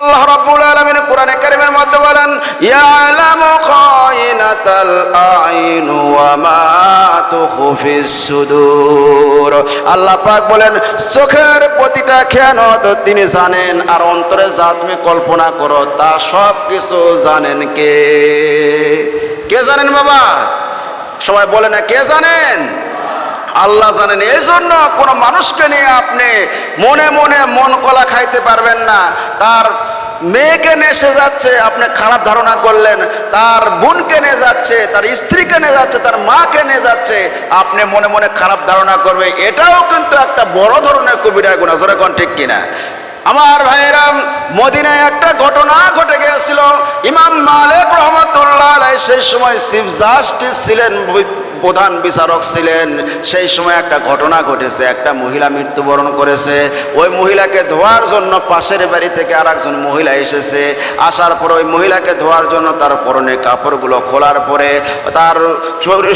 আল্লাহ রাব্বুল আলামিন কোরআনে কারীমের মধ্যে বলেন, ইয়ালামু খায়িনাতাল আইন ওয়া মা তুখফিস সুদূর। আল্লাহ পাক বলেন, চোখের প্রতিটা খেয়ানত তিনি জানেন, আর অন্তরে যা তুমি কল্পনা করো তা সব কিছু জানেন কে? কে জানেন বাবা? সবাই বলে না, কে জানেন? আল্লাহ জানেন। এই জন্য কোনো মানুষকে নিয়ে আপনি মনে মনে মন কলা খাইতে পারবেন না। তার মেয়েকে নেশে যাচ্ছে, আপনি খারাপ ধারণা করলেন, তার বোনকে নিয়ে যাচ্ছে, তার স্ত্রীকে নিয়ে যাচ্ছে, তার মাকে নিয়ে যাচ্ছে, আপনি মনে মনে খারাপ ধারণা করবে, এটাও কিন্তু একটা বড় ধরনের কবিরা গুনাহ। জোরে কোন ঠিক কিনা? আমার ভাইয়েরা, মদিনায় একটা ঘটনা ঘটে গিয়েছিল। ইমাম মালিক রহমতুল্লাহ আলাইহি সেই সময় চিফ জাস্টিস ছিলেন, প্রধান বিচারক ছিলেন। সেই সময় একটা ঘটনা ঘটেছে, একটা মহিলা মৃত্যুবরণ করেছে। ওই মহিলাকে ধোয়ার জন্য পাশের বাড়ি থেকে আর একজন মহিলা এসেছে। আসার পর ওই মহিলাকে ধোয়ার জন্য তার পরনে কাপড়গুলো খোলার পরে তার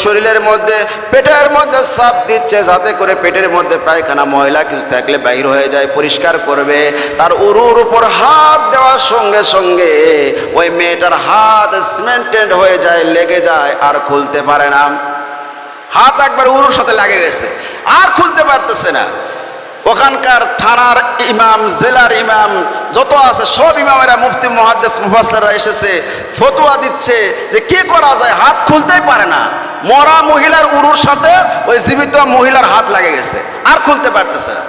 শরীরের মধ্যে, পেটের মধ্যে চাপ দিচ্ছে, যাতে করে পেটের মধ্যে পায়খানা ময়লা কিছু থাকলে বাইর হয়ে যায়, পরিষ্কার করবে। তার উরুর উপর হাত দেওয়ার সঙ্গে সঙ্গে ওই মেয়েটার হাত সিমেন্টেড হয়ে যায়, লেগে যায়, আর খুলতে পারে না। হাত একবার উরুর সাথে লাগে গেছে, আর খুলতে পারতেছে না। ওখানকার থানার ইমাম, জেলার ইমাম যত আছে সব ইমামেরা, মুফতি, মুহাদ্দিস, মুফাসসিররা এসেছে, ফতোয়া দিচ্ছে যে কি করা যায়, হাত খুলতেই পারে না। মরা মহিলার উরুর সাথে ওই জীবিত মহিলার হাত লাগে গেছে, আর খুলতে পারতেছে না।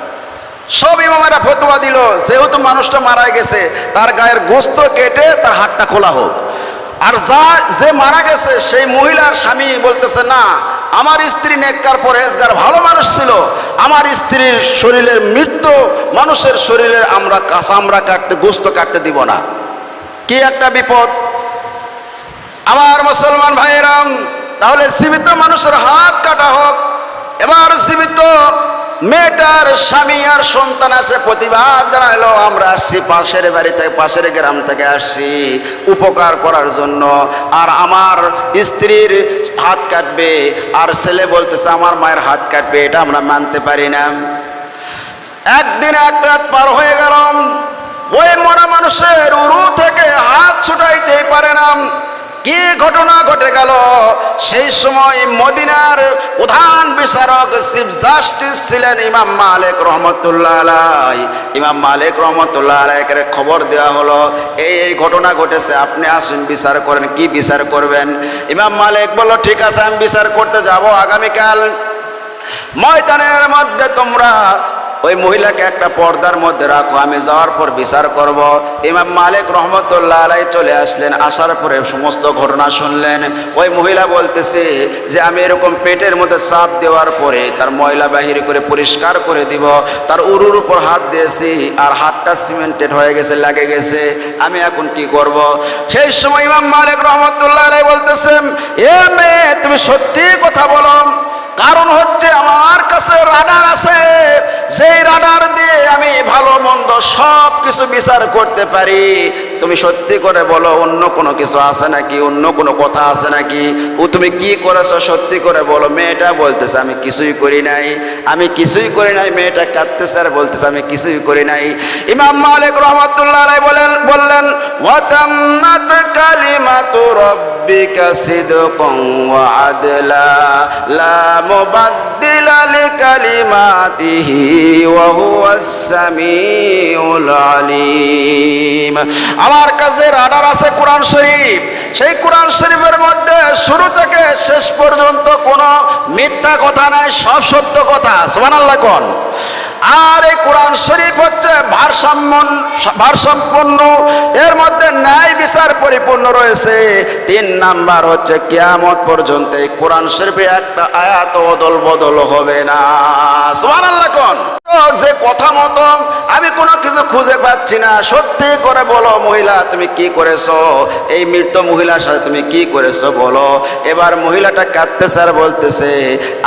সব ইমামেরা ফতোয়া দিল, যেহেতু মানুষটা মারা গেছে, তার গায়ের গোস্ত কেটে তার হাতটা খোলা হোক। আর যে মারা গেছে সেই মহিলার স্বামী বলতেছে, না, আমার স্ত্রী নেককার, পরহেজগার, ভালো মানুষ ছিল, আমার স্ত্রীর শরীরের মৃত্যু মানুষের শরীরের আমরা চামড়া কাটতে, গোস্ত কাটতে দিব না। কি একটা বিপদ! আমার মুসলমান ভাইয়েরাম, তাহলে জীবিত মানুষের হাত কাটা হোক। এবার জীবিত মেয়েটার স্বামী আর সন্তান আসে, প্রতিবাদ জানাইলো, আমরা আসছি পাশের বাড়ি থেকে, পাশের গ্রাম থেকে আসছি উপকার করার জন্য, আর আমার স্ত্রীর হাত কাটবে। আর ছেলে বলতেছে আমার মায়ের হাত কাটবে, এটা আমরা মানতে পারি না। একদিন এক রাত পার হয়ে গেল, ওই মরা মানুষের উরু থেকে হাত ছুটাইতেই পারে না। কি ঘটনা ঘটে গেল! সেই সময় মদিনার প্রধান বিচারক, চিফ জাস্টিস ছিলেন ইমাম মালিক রহমতুল্লাহ আলাইহি। ইমাম মালিক রহমতুল্লাহ আলাইহিকে খবর দেওয়া হলো, এই ঘটনা ঘটেছে, আপনি আসুন বিচার করেন। কি বিচার করবেন? ইমাম মালিক বলল, ঠিক আছে, আমি বিচার করতে যাব আগামীকাল। ময়দানের মধ্যে তোমরা ওই মহিলাকে একটা পর্দার মধ্যে রাখো, আমি যাওয়ার পর বিচার করব। ইমাম মালিক রহমতুল্লাহ আলাইহি চলে আসলেন। আসার পরে সমস্ত ঘটনা শুনলেন। ওই মহিলা বলতেছে যে আমি এরকম পেটের মধ্যে চাপ দেওয়ার পরে তার ময়লা বাহির করে পরিষ্কার করে দিব, তার উরুর উপর হাত দিয়েছি, আর হাতটা সিমেন্টেড হয়ে গেছে, লাগে গেছে, আমি এখন কি করব? সেই সময় ইমাম মালিক রহমতুল্লাহ আলাইহি বলতেছেন, এ মেয়ে, তুমি সত্যি কথা বলো, কারণ হচ্ছে আমার কাছে রাডার আছে, যেই রাডার দিয়ে আমি ভালো মন্দ সব কিছু বিচার করতে পারি। তুমি সত্যি করে বলো, অন্য কোনো কিছু আছে নাকি, অন্য কোনো কথা আছে নাকি? ও তুমি কি করেছো সত্যি করে বলো। মেয়েটা বলতেছে আমি কিছুই করি নাই, আমি কিছুই করি নাই। মেয়েটা কাঁদতেছে আর বলতেছে আমি কিছুই করি নাই। ইমাম মালিক রহমতুল্লাহ আলাইহি বললেন, ওয়াতাম্মাত কালিমাতু রাব্বিকা সিদকান ওয়া আদলা লা মুবাদদিলা লিকালিমাতিহি ওয়া হুয়াস সামিউল আলিম। আমার কাছে রাডার আছে কোরআন শরীফ। সেই কোরআন শরীফের মধ্যে শুরু থেকে শেষ পর্যন্ত কোনো মিথ্যা কথা নাই, সব সত্য কথা। সুবহানাল্লাহ কোন। আর এই কোরআন শরীফ হচ্ছে ভারসাম্যপূর্ণ, এর মধ্যে ন্যায় বিচার পরিপূর্ণ রয়েছে। 3 নাম্বার হচ্ছে কিয়ামত পর্যন্ত এই কোরআন শরীফে একটা আয়াত অদল বদল হবে না। সুবহানাল্লাহ কোন। যে কথা মতো আমি কোনো কিছু খুঁজে পাচ্ছি না, সত্যি করে বলো মহিলা, তুমি কি করেছো? এই মৃত মহিলার সাথে তুমি কি করেছো বলো। এবার মহিলাটা কাঁদতেছে আর বলতেছে,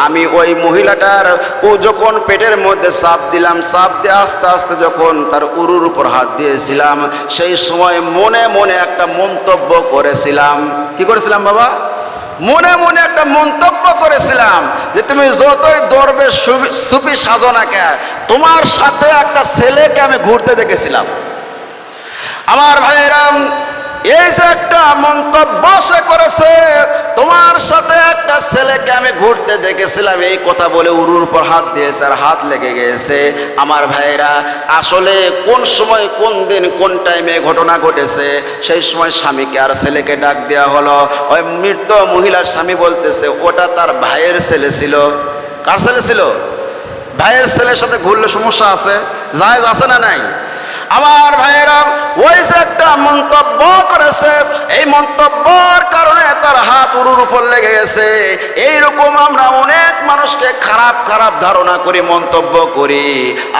আমি ওই মহিলাটার ও যখন পেটের মধ্যে চাপ দিলাম, চাপ দিয়ে আস্তে আস্তে যখন তার উরুর উপর হাত দিয়েছিলাম, সেই সময় মনে মনে একটা মন্তব্য করেছিলাম। কি করেছিলাম বাবা? মনে মনে একটা মন্তব্য করেছিলাম যে তুমি যতই দরবেশ সুফি সাজো না কেন, তোমার সাথে একটা ছেলেকে আমি ঘুরতে দেখেছিলাম। আমার ভাইরাম, এই যে একটা মন্তব্য সে করেছে, তোমার সাথে একটা ছেলেকে আমি ঘুরতে দেখেছিলাম, এই কথা বলে উরুর উপর হাত দিয়েছে আর হাত লেগে গেছে। আমার ভাইরা, আসলে কোন সময়, কোন দিন, কোন টাইমে ঘটনা ঘটেছে, সেই সময় স্বামীকে আর ছেলেকে ডাক দেওয়া হলো। ওই মৃত মহিলার স্বামী বলতেছে ওটা তার ভাইয়ের ছেলে ছিল। কার ছেলে ছিল? ভাইয়ের ছেলের সাথে ঘুরলে সমস্যা আছে? জায়েজ আছে না নাই? আমার ভাইয়েরা, ওই যে একটা মন্তব্য করেছে, এই মন্তব্যর কারণে তার হাত উরুর উপর লেগে গেছে। এইরকম আমরা অনেক মানুষকে খারাপ খারাপ ধারণা করি, মন্তব্য করি।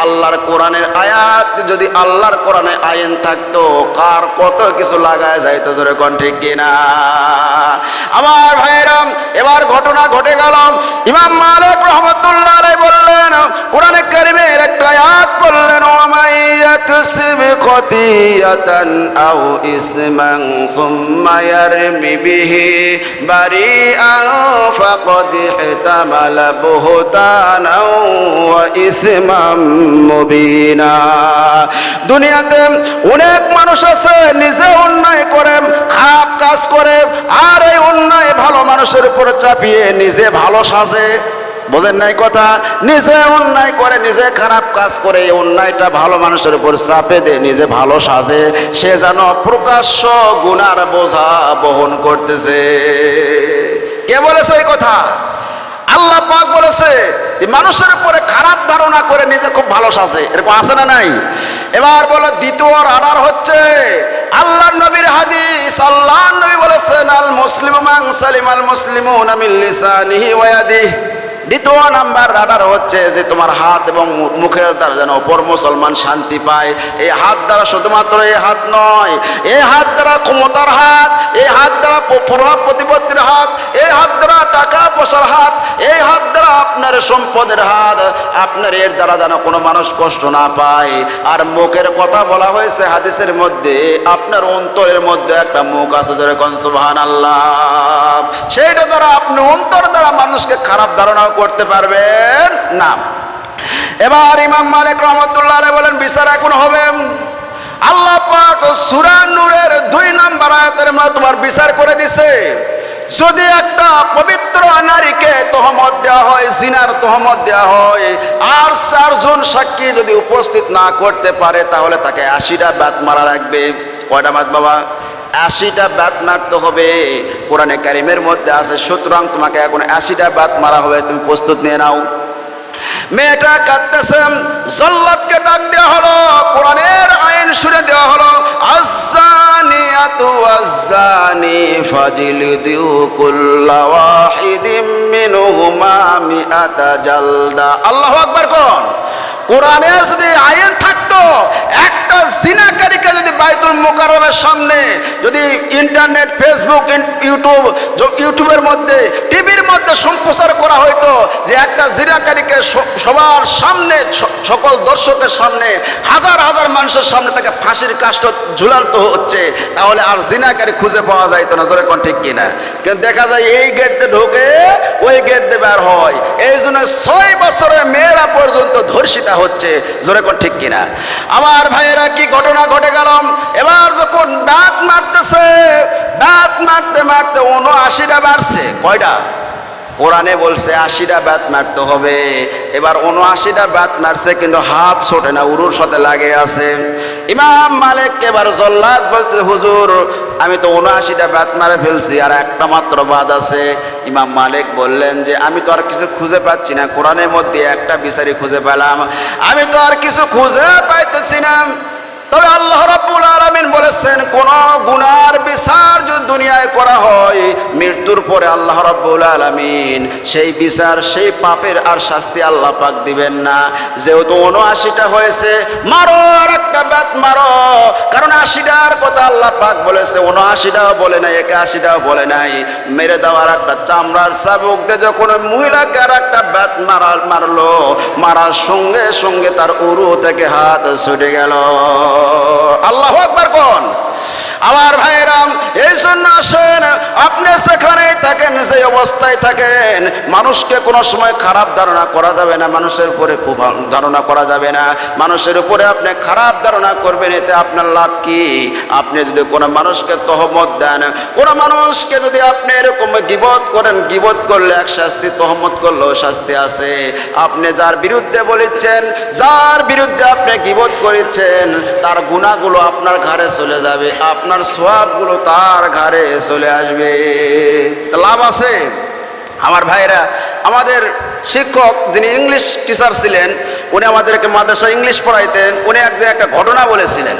আল্লাহর কোরআনের আয়াত, যদি আল্লাহর কোরআনে আইন থাকতো, কার কত কিছু লাগায় যাইতো, জোরে কোন ঠিক কিনা? আমার ভাইয়েরা, এবার ঘটনা ঘটে গেল। ইমাম মালিক রহমাতুল্লাহ আলাইহি বললেন, কোরআনে কারীমের একটা আয়াত বললেন, ইয়াকসিব খতিয়াতান আও ইসমান সুম্মা ইয়ারমি বিহি বারিআন ফাকাদ ইহতামালা বুহতানাও ওয়া ইসমান মুবিনা। দুনিয়াতে অনেক মানুষ আছে নিজে অন্যায় করে, খারাপ কাজ করে, আর এই অন্যায় ভালো মানুষের উপর চাপিয়ে নিজে ভালো সাজে। বোঝেন নাই কথা? নিজে অন্যায় করে, নিজে খারাপ কাজ করে, এই অন্যায়টা ভালো মানুষের উপর চাপে দিয়ে নিজে ভালো সাজে। সে যেন প্রকাশ্য গুনার বোঝা বহন করতেছে। কে বলেছে এই কথা? আল্লাহ পাক বলেছে। মানুষের উপরে খারাপ ধারণা করে নিজে খুব ভালো সাজে, এরকম আছে না নাই? এবার বলো দ্বিতীয় রাডার হচ্ছে আল্লাহর নবীর হাদিস। আল্লাহর নবী বলেছেন, আল মুসলিমু মান সালিমাল মুসলিমুনা মিন লিসানিহি ওয়া ইয়াদিহি। দ্বিতীয় নাম্বার রাডার হচ্ছে যে তোমার হাত এবং মুখের দ্বারা যেন অপর মুসলমান শান্তি পায়। এই হাত দ্বারা শুধুমাত্র এই হাত নয়, এই হাত দ্বারা ক্ষমতার হাত, এই হাত দ্বারা প্রভাব প্রতিপত্তির হাত, এই হাত দ্বারা টাকা পয়সার হাত, এই হাত দ্বারা আপনার সম্পদের হাত, আপনার এর দ্বারা যেন কোনো মানুষ কষ্ট না পায়। আর মুখের কথা বলা হয়েছে হাদিসের মধ্যে, আপনার অন্তরের মধ্যে একটা মুখ আছে, জোরে কোন সুবহানাল্লাহ। সেইটা দ্বারা আপনি অন্তর দ্বারা মানুষকে খারাপ ধারণা করতে পারবেন না। এবার ইমাম মালিক রহমাতুল্লাহ আলাইহি বলেন, বিচার এখন হবে। আল্লাহ পাক সূরা নূরের 2 নম্বর আয়াতের মধ্যে তোমার বিচার করে দিছে। যদি একটা পবিত্র নারীকে তহমত দেওয়া হয়, জিনার তহমত দেওয়া হয়, আর 4 জন সাক্ষী যদি উপস্থিত না করতে পারে, তাহলে তাকে 80টা বাত মারা লাগবে। কয়টা বাত বাবা? 80টা বাত মারতে হবে। কোরআনে কারিমের মধ্যে আছে, সুতরাং তোমাকে এখন 80টা বাত মারা হবে, তুমি প্রস্তুত নিয়ে নাও। মেয়েটা কাঁদতেছে, জল্লাদকে ডাক দেওয়া হলো, কোরআনের আইন শুনে দেওয়া হলো, আয-যানিয়াতু ওয়াজ-যানি ফাজলিদু কুল্লা ওয়াহিদিম মিনহুমা মিআতা জালদা। আল্লাহু আকবার কোন? কোরআনের যদি আইন থাকতো, একটা জিনাকারীকে যদি বাইতুল মুকাররমের সামনে, যদি ইন্টারনেট, ফেসবুক, ইউটিউবের মধ্যে, টিভির মধ্যে সম্প্রচার করা হইতো যে একটা জিনাকারীকে সবার সামনে, সকল দর্শকের সামনে, হাজার হাজার মানুষের সামনে তাকে ফাঁসির কাষ্ঠ ঝুলান্ত হচ্ছে, তাহলে আর জিনাকারী খুঁজে পাওয়া যাইতো না, জোরে কোন ঠিক কিনা? কিন্তু দেখা যায় এই গেট দিয়ে ঢোকে, ওই গেট দিয়ে বের হয়। এই জন্য 6 বছরের মেয়েরা পর্যন্ত ধর্ষিতা হচ্ছে, জোরে কোন ঠিক কিনা? আমার ভাইয়েরা, কি ঘটনা ঘটে গেল। এবার যখন দাঁত মারতেছে, দাঁত মারতে মারতে 79টা বাড়ছে। কয়টা? কোরআনে বলছে 80টা বাত মারতে হবে। এবার 79টা বাত মারছে, কিন্তু হাত ছোটে না, উরুর সাথে লাগে আছে। ইমাম মালিক এবার জল্লাদ বলতে, হুজুর আমি তো 79টা বাত মারে ফেলছি, আর একটা মাত্র বাদ আছে। ইমাম মালিক বললেন যে আমি তো আর কিছু খুঁজে পাচ্ছি না, কোরআনের মধ্যে একটা বিচারই খুঁজে পেলাম, আমি তো আর কিছু খুঁজে পাইতেছি না। তবে আল্লাহ রাব্বুল আলামিন বলেছেন, কোন গুনার বিচার যদি দুনিয়ায় করা হয়, মৃত্যুর পরে আল্লাহ রাব্বুল আলামিন সেই বিচার, সেই পাপের আর শাস্তি আল্লাহ পাক দিবেন না। যেহেতু 79টা হয়েছে, মারো, আর একটা বাত মারো। কারণ 80টার কথা আল্লাহ পাক বলেছে, 79টাও বলে নাই, 81টাও বলে নাই। মেরে দেওয়ার একটা চামড়ার চাবুক দিয়ে যখন মহিলাকে আর একটা বাত মারলো, মারার সঙ্গে সঙ্গে তার উরু থেকে হাত ছুটে গেল। আল্লাহু আকবার কোন? আমার ভাইরাম, এই জন্য আসেন, আপনি যেখানেই থাকেন, যে অবস্থায় থাকেন, মানুষকে কোনো সময় খারাপ ধারণা করা যাবে না, মানুষের উপরে খুব ধারণা করা যাবে না। মানুষের উপরে আপনি খারাপ ধারণা করবেন, এতে আপনার লাভ কি? আপনি যদি কোনো মানুষকে তহমত দেন, কোনো মানুষকে যদি আপনি এরকম গীবত করেন, গীবত করলে এক শাস্তি, তহমত করলেও শাস্তি আছে। আপনি যার বিরুদ্ধে বলেছেন, যার বিরুদ্ধে আপনি গীবত করেছেন, তার গুনাহগুলো আপনার ঘাড়ে চলে যাবে, আপনার সওয়াবগুলো তার ঘাড়ে চলে আসবে। লাভ আছে। আমার ভাইরা, আমাদের শিক্ষক যিনি ইংলিশ টিচার ছিলেন, উনি আমাদেরকে মাদ্রাসা ইংলিশ পড়াইতেন, উনি একদিন একটা ঘটনা বলেছিলেন।